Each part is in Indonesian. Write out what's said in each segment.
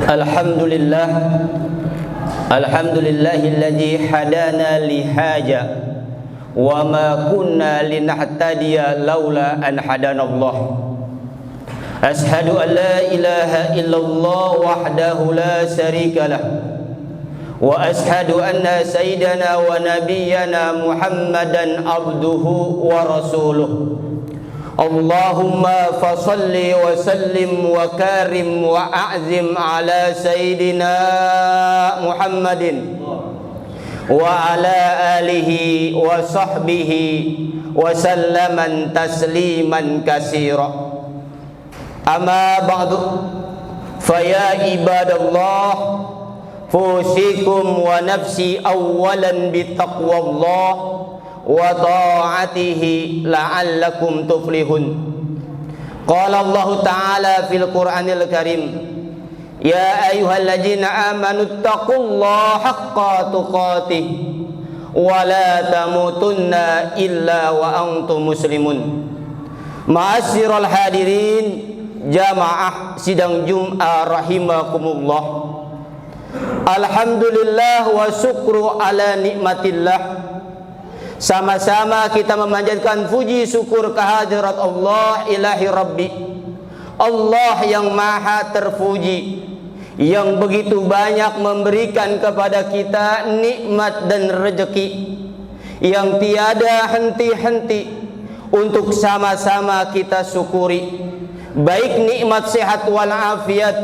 Alhamdulillah, alhamdulillahilladzi hadana lihaja wa ma kunna linahtadiya laula an hadanallah. Ashhadu an la ilaha illallah wahdahu la syarikalah wa ashhadu anna sayyidana wa nabiyyana Muhammadan abduhu wa rasuluh. Allahumma fasalli wa sallim wa karim wa a'zim ala sayyidina Muhammadin wa ala alihi wa sahbihi wa sallaman tasliman katsira. Amma ba'du, faya ibadallah, fusikum wa nafsi awalan bitaqwallah wa ta'atihi la'allakum tuflihun. Qala Allah Ta'ala fil Qur'anil Karim, ya ayyuhalladzina amanu taqullaha haqqa tuqatih wa la tamutunna illa wa antum muslimun. Ma'asyiral hadirin jamaah sidang Jum'ah rahimakumullah. Alhamdulillah wa syukru ala nikmatillah. Sama-sama kita memanjatkan puji syukur kehadirat Allah ilahi Rabbi, Allah yang maha terpuji, yang begitu banyak memberikan kepada kita nikmat dan rezeki yang tiada henti-henti untuk sama-sama kita syukuri. Baik nikmat sehat walafiat,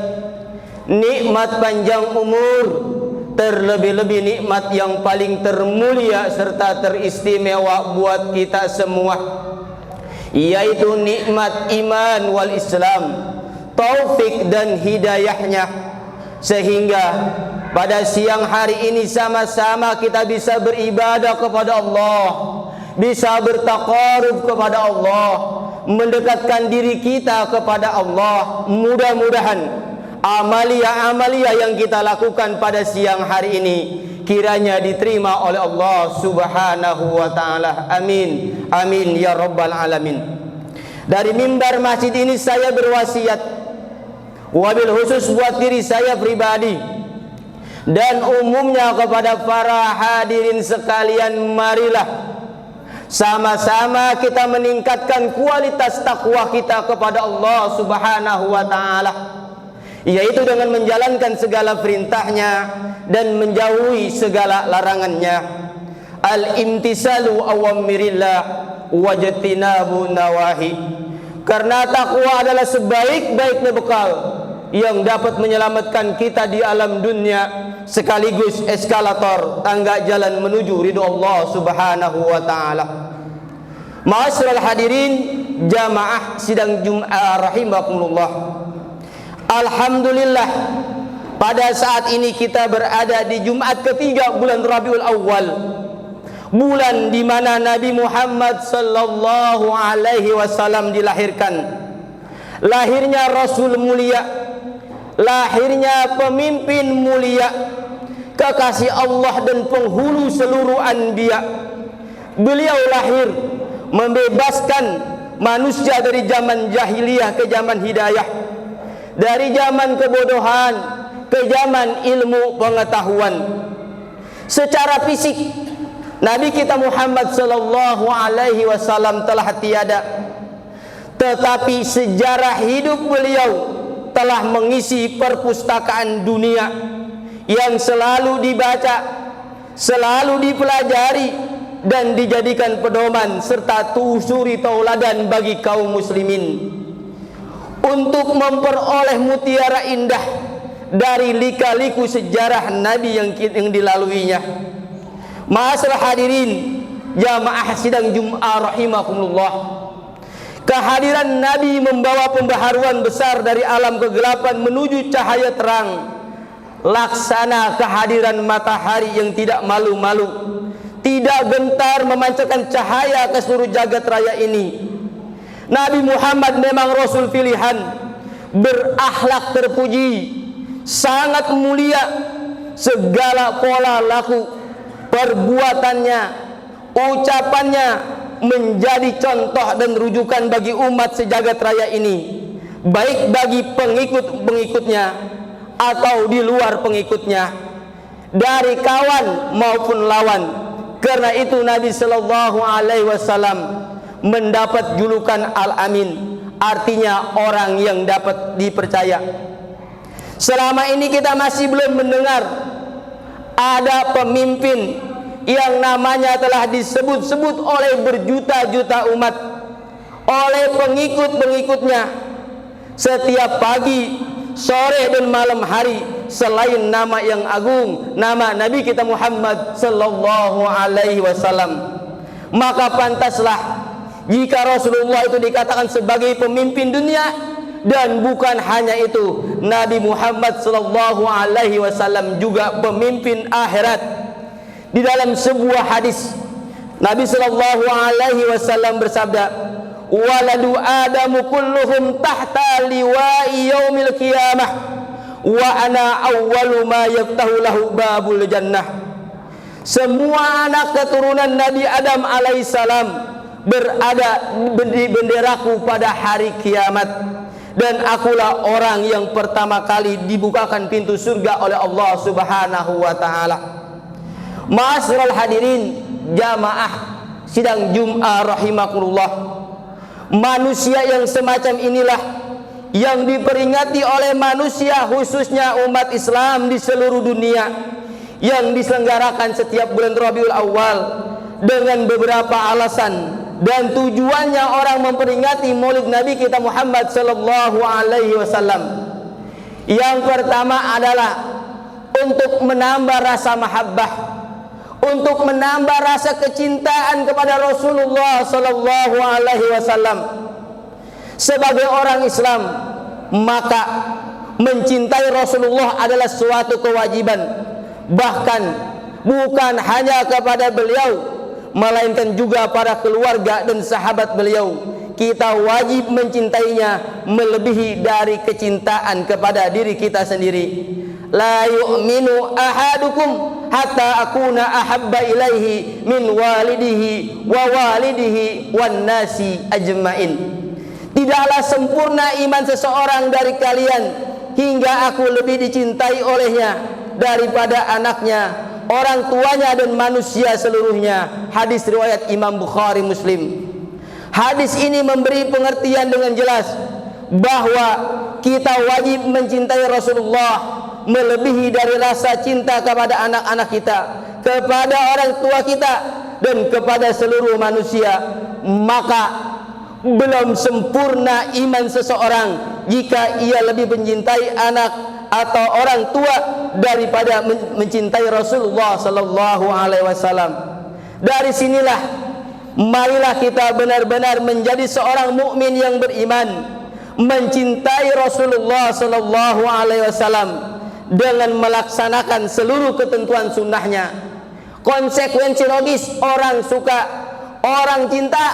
nikmat panjang umur, terlebih-lebih nikmat yang paling termulia serta teristimewa buat kita semua, yaitu nikmat iman wal Islam, taufik dan hidayahnya, sehingga pada siang hari ini sama-sama kita bisa beribadah kepada Allah, bisa bertaqarrub kepada Allah, mendekatkan diri kita kepada Allah. Mudah-mudahan amalia-amalia yang kita lakukan pada siang hari ini kiranya diterima oleh Allah Subhanahu wa ta'ala. Amin, amin ya rabbal alamin. Dari mimbar masjid ini saya berwasiat, wabil khusus buat diri saya pribadi dan umumnya kepada para hadirin sekalian, marilah sama-sama kita meningkatkan kualitas takwa kita kepada Allah Subhanahu wa ta'ala, yaitu dengan menjalankan segala perintahnya dan menjauhi segala larangannya. Al-imtisalu awamirillah wajtinabu nawahi. Karena takwa adalah sebaik-baiknya bekal yang dapat menyelamatkan kita di alam dunia, sekaligus eskalator tangga jalan menuju ridho Allah Subhanahu wa ta'ala. Ma'asyiral hadirin jamaah sidang Jum'ah rahimakumullah. Alhamdulillah, pada saat ini kita berada di Jumat ketiga bulan Rabiul Awal, bulan di mana Nabi Muhammad sallallahu alaihi wasallam dilahirkan. Lahirnya Rasul mulia, lahirnya pemimpin mulia, kekasih Allah dan penghulu seluruh anbiya. Beliau lahir membebaskan manusia dari zaman jahiliyah ke zaman hidayah, dari zaman kebodohan ke zaman ilmu pengetahuan. Secara fisik Nabi kita Muhammad sallallahu alaihi wasallam telah tiada, tetapi sejarah hidup beliau telah mengisi perpustakaan dunia yang selalu dibaca, selalu dipelajari dan dijadikan pedoman serta tusuri tauladan bagi kaum muslimin untuk memperoleh mutiara indah dari lika-liku sejarah Nabi yang dilaluinya. Ma'asyiral hadirin jamaah sidang Jum'ah rahimakumullah, kehadiran Nabi membawa pembaharuan besar dari alam kegelapan menuju cahaya terang, laksana kehadiran matahari yang tidak malu-malu, tidak gentar memancarkan cahaya ke seluruh jagat raya ini. Nabi Muhammad memang Rasul pilihan, berakhlak terpuji, sangat mulia, segala pola laku, perbuatannya, ucapannya menjadi contoh dan rujukan bagi umat sejagat raya ini, baik bagi pengikut-pengikutnya atau di luar pengikutnya, dari kawan maupun lawan. Karena itu Nabi sallallahu alaihi wasallam mendapat julukan Al-Amin, artinya orang yang dapat dipercaya. Selama ini kita masih belum mendengar ada pemimpin yang namanya telah disebut-sebut oleh berjuta-juta umat, oleh pengikut-pengikutnya setiap pagi, sore dan malam hari, selain nama yang agung, nama Nabi kita Muhammad sallallahu alaihi wasallam. Maka pantaslah jika Rasulullah itu dikatakan sebagai pemimpin dunia. Dan bukan hanya itu, Nabi Muhammad sallallahu alaihi wasallam juga pemimpin akhirat. Di dalam sebuah hadis, Nabi sallallahu alaihi wasallam bersabda, "Waladu Adamu kulluhum tahta liwa'i yaumil qiyamah, wa ana awwalu ma yaftahu lahu babul jannah." Semua anak keturunan Nabi Adam alaihissalam berada di benderaku pada hari kiamat, dan akulah orang yang pertama kali dibukakan pintu surga oleh Allah Subhanahu wa taala. Ma'asyiral hadirin jamaah sidang Jumat rahimakumullah. Manusia yang semacam inilah yang diperingati oleh manusia, khususnya umat Islam di seluruh dunia, yang diselenggarakan setiap bulan Rabiul Awal dengan beberapa alasan. Dan tujuannya orang memperingati Maulid Nabi kita Muhammad sallallahu alaihi wasallam. Yang pertama adalah untuk menambah rasa mahabbah, untuk menambah rasa kecintaan kepada Rasulullah sallallahu alaihi wasallam. Sebagai orang Islam, maka mencintai Rasulullah adalah suatu kewajiban. Bahkan bukan hanya kepada beliau, melainkan juga para keluarga dan sahabat beliau. Kita wajib mencintainya melebihi dari kecintaan kepada diri kita sendiri. La yu'minu ahadukum hatta akuna ahabba ilaihi min walidihi wa walidihi wan nasi ajmain. Tidaklah sempurna iman seseorang dari kalian hingga aku lebih dicintai olehnya daripada anaknya, orang tuanya dan manusia seluruhnya. Hadis riwayat Imam Bukhari Muslim. Hadis ini memberi pengertian dengan jelas bahwa kita wajib mencintai Rasulullah melebihi dari rasa cinta kepada anak-anak kita, kepada orang tua kita, dan kepada seluruh manusia. Maka belum sempurna iman seseorang jika ia lebih mencintai anak atau orang tua daripada mencintai Rasulullah sallallahu alaihi wasallam. Dari sinilah marilah kita benar-benar menjadi seorang mukmin yang beriman, mencintai Rasulullah sallallahu alaihi wasallam dengan melaksanakan seluruh ketentuan sunnahnya. Konsekuensi logis, orang suka, orang cinta,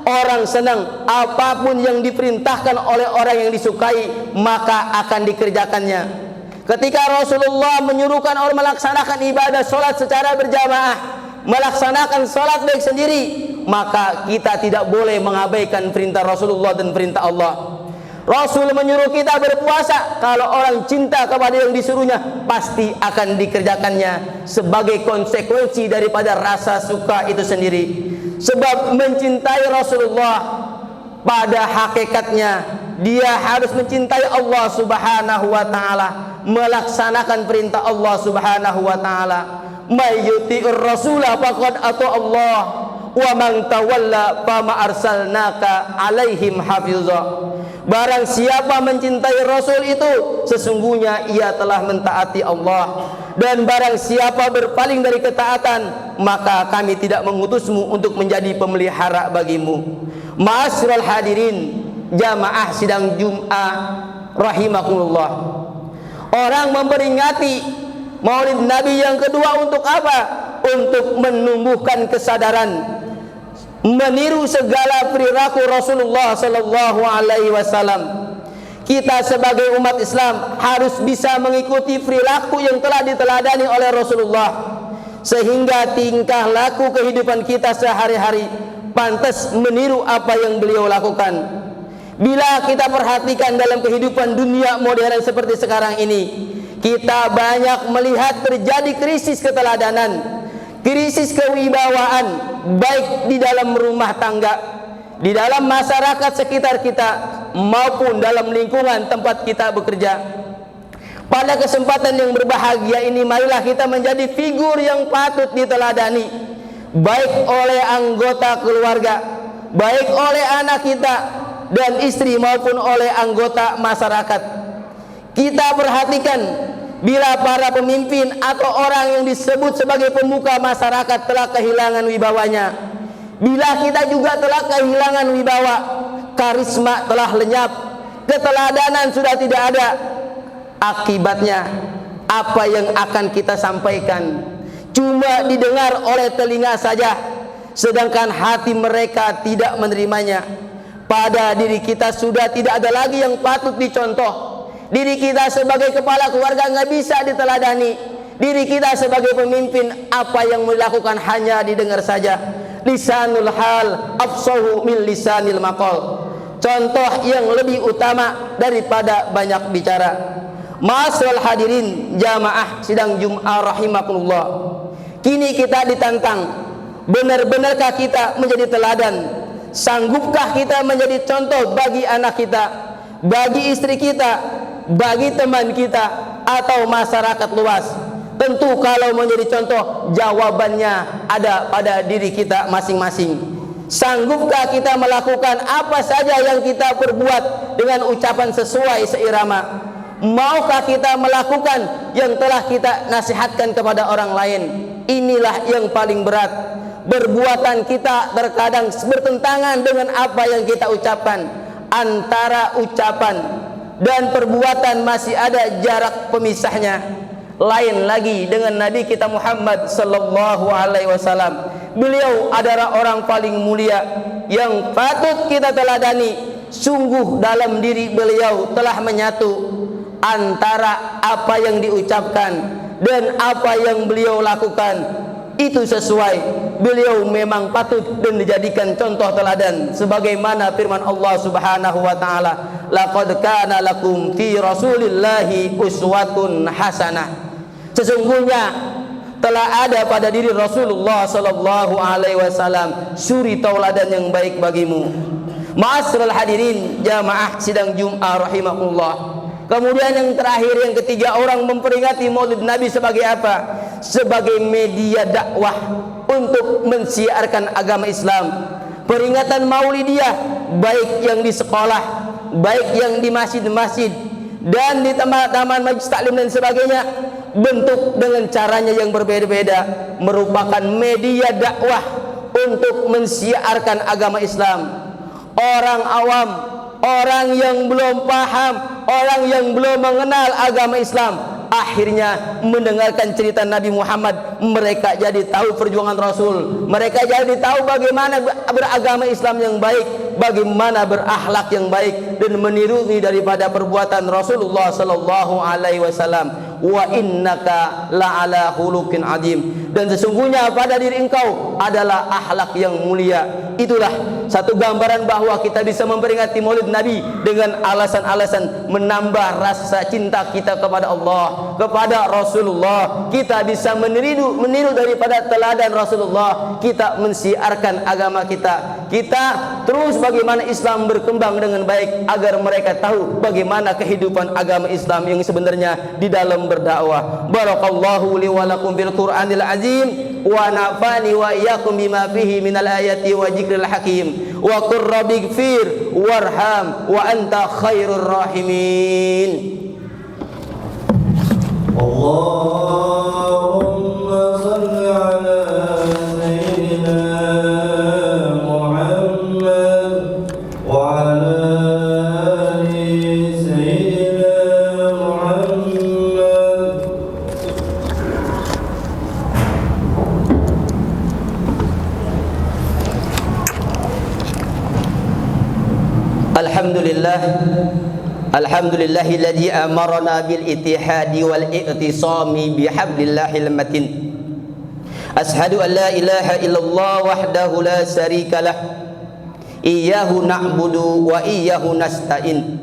orang senang. Apapun yang diperintahkan oleh orang yang disukai, maka akan dikerjakannya. Ketika Rasulullah menyuruhkan orang melaksanakan ibadah solat secara berjamaah, melaksanakan solat baik sendiri, maka kita tidak boleh mengabaikan perintah Rasulullah dan perintah Allah. Rasul menyuruh kita berpuasa, kalau orang cinta kepada yang disuruhnya, pasti akan dikerjakannya sebagai konsekuensi daripada rasa suka itu sendiri. Sebab mencintai Rasulullah pada hakikatnya dia harus mencintai Allah Subhanahu wa taala, melaksanakan perintah Allah Subhanahu wa taala. May yuti'ir rasulah faqad ata Allah wa man tawalla fama arsalnaka alaihim hafizah. Barang siapa mencintai Rasul itu, sesungguhnya ia telah mentaati Allah. Dan barang siapa berpaling dari ketaatan, maka kami tidak mengutusmu untuk menjadi pemelihara bagimu. Ma'asyiral hadirin jamaah sidang Jumat rahimakumullah. Orang memperingati Maulid Nabi yang kedua untuk apa? Untuk menumbuhkan kesadaran, meniru segala perilaku Rasulullah sallallahu alaihi wasallam. Kita sebagai umat Islam harus bisa mengikuti perilaku yang telah diteladani oleh Rasulullah, sehingga tingkah laku kehidupan kita sehari-hari pantas meniru apa yang beliau lakukan. Bila kita perhatikan dalam kehidupan dunia modern seperti sekarang ini, kita banyak melihat terjadi krisis keteladanan, krisis kewibawaan, baik di dalam rumah tangga, di dalam masyarakat sekitar kita, maupun dalam lingkungan tempat kita bekerja. Pada kesempatan yang berbahagia ini, marilah kita menjadi figur yang patut diteladani, baik oleh anggota keluarga, baik oleh anak kita dan istri, maupun oleh anggota masyarakat. Kita perhatikan, bila para pemimpin atau orang yang disebut sebagai pemuka masyarakat telah kehilangan wibawanya, bila kita juga telah kehilangan wibawa, karisma telah lenyap, keteladanan sudah tidak ada, akibatnya apa yang akan kita sampaikan cuma didengar oleh telinga saja, sedangkan hati mereka tidak menerimanya. Pada diri kita sudah tidak ada lagi yang patut dicontoh. Diri kita sebagai kepala keluarga nggak bisa diteladani. Diri kita sebagai pemimpin, apa yang dilakukan hanya didengar saja. Lisanul hal afsahu min lisanil maqal. Contoh yang lebih utama daripada banyak bicara. Ma'asyiral hadirin jamaah sidang Jum'ah rahimakumullah. Kini kita ditantang, benar-benarkah kita menjadi teladan? Sanggupkah kita menjadi contoh bagi anak kita, bagi istri kita, bagi teman kita, atau masyarakat luas? Tentu kalau menjadi contoh, jawabannya ada pada diri kita masing-masing. Sanggupkah kita melakukan apa saja yang kita perbuat dengan ucapan sesuai seirama? Maukah kita melakukan yang telah kita nasihatkan kepada orang lain? Inilah yang paling berat. Perbuatan kita terkadang bertentangan dengan apa yang kita ucapkan. Antara ucapan dan perbuatan masih ada jarak pemisahnya. Lain lagi dengan Nabi kita Muhammad sallallahu alaihi wasallam. Beliau adalah orang paling mulia yang patut kita teladani. Sungguh dalam diri beliau telah menyatu antara apa yang diucapkan dan apa yang beliau lakukan. Itu sesuai, beliau memang patut dan dijadikan contoh teladan, sebagaimana firman Allah Subhanahu wa taala, laqad kana lakum fi rasulillahi uswatun hasanah. Sesungguhnya telah ada pada diri Rasulullah sallallahu alaihi wasallam suri tauladan yang baik bagimu. Ma'asyiral hadirin jamaah sidang Jum'ah rahimakumullah. Kemudian yang terakhir, yang ketiga, orang memperingati Maulid Nabi sebagai apa? Sebagai media dakwah untuk mensiarkan agama Islam. Peringatan Maulidiyah, baik yang di sekolah, baik yang di masjid-masjid dan di taman majelis taklim dan sebagainya, bentuk dengan caranya yang berbeda-beda, merupakan media dakwah untuk mensiarkan agama Islam. Orang awam, orang yang belum paham, orang yang belum mengenal agama Islam, akhirnya mendengarkan cerita Nabi Muhammad, mereka jadi tahu perjuangan Rasul, mereka jadi tahu bagaimana beragama Islam yang baik, bagaimana berakhlak yang baik, dan meniru daripada perbuatan Rasulullah sallallahu alaihi wasallam. Wa innaka la'ala khuluqin adim, dan sesungguhnya pada diri engkau adalah akhlak yang mulia. Itulah satu gambaran bahwa kita bisa memperingati Maulid Nabi dengan alasan-alasan menambah rasa cinta kita kepada Allah, kepada Rasulullah. Kita bisa meniru daripada teladan Rasulullah. Kita mensiarkan agama kita. Kita terus bagaimana Islam berkembang dengan baik, agar mereka tahu bagaimana kehidupan agama Islam yang sebenarnya di dalam berdakwah. Barakallahu li wa lakum bil Qur'anil azim, wa nafani wa iyyakum bima fihi minal ayati wa dzikril hakim, wa qur rabbighfir warham wa anta khairur rahimin. Allahumma shalli ala sayyidina Muhammad wa ala ali sayyidina Muhammad. Alhamdulillah, alhamdulillahilladzi amarna bil ittihadi wal i'tisami bihablillahil matin. Ashhadu an la ilaha illallah wahdahu la syarika lah, iyyahu na'budu wa iyyahu nasta'in.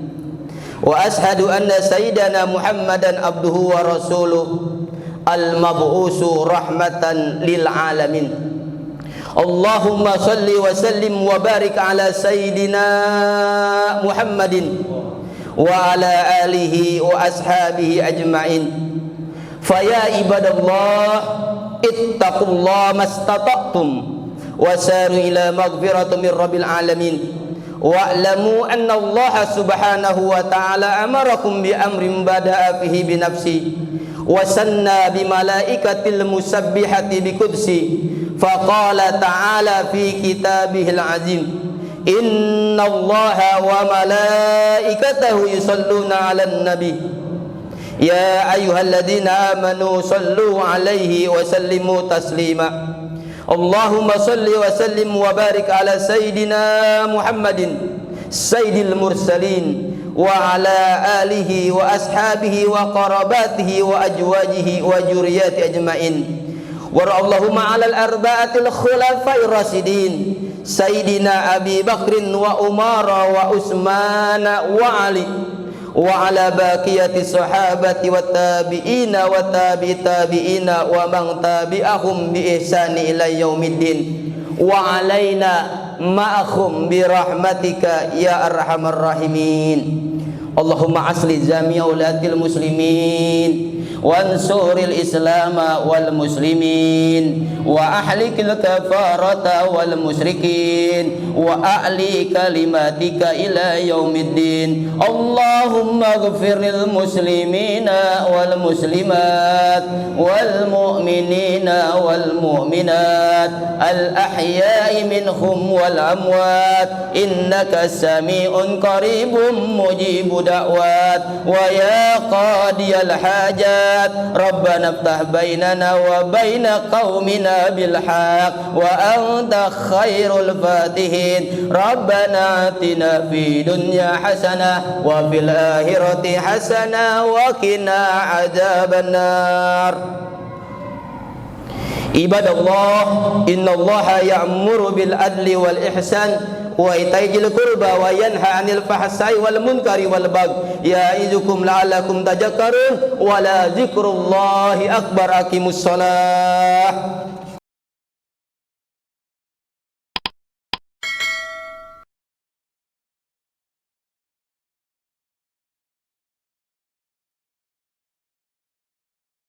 وأشهد أن سيدنا محمدا عبده ورسوله المبعوث رحمة للعالمين. اللهم صل وسلم وبارك على سيدنا محمد وعلى آله وأصحابه أجمعين. فيا عباد الله اتقوا الله ما استطعتم وساروا إلى مغفرة من رب العالمين. واعلموا أن الله سبحانه وتعالى أمركم بأمر بدأ فيه بنفسه وسنى بملائكة المسبحة بقدسه، فقال تعالى في كتابه العظيم: إن الله وملائكته يصلون على النبي يا أيها الذين آمنوا صلوا عليه وسلموا تسليما. اللهم صل وسلم وبارك على سيدنا محمد سيد المرسلين وعلى آله وأصحابه وقراباته وأزواجه وذرياته أجمعين. وارض اللهم على الأربعة الخلفاء الراشدين سيدنا أبي بكر وعمر وعثمان وعلي وعلى بقية الصحابة والتابعين وتابع التابعين ومن تبعهم بإحسان إلى يوم الدين وعلينا معهم برحمتك يا أرحم الراحمين. اللهم أصلح جميع ولاة المسلمين وانصر الإسلام والمسلمين وأحلك الكفارة والمشركين وأعلي كلماتك إلى يوم الدين. اللهم اغفر للمسلمين والمسلمات والمؤمنين والمؤمنات الأحياء منهم والأموات إنك سميع قريب مجيب دعوات. ويا قاضي الحاجات ربنا افتح بيننا وبين قومنا بالحق وأنت خير الفاتحين. ربنا آتنا في الدنيا حسنة وفي الآخرة حسنة وقنا عذاب النار. عباد الله إن الله يأمر بالعدل والإحسان وإيتاء ذي القربى وينهى عن الفحشاء والمنكر والبغي يعظكم لعلكم تذكرون ولذكر الله أكبر. أقيموا الصلاة.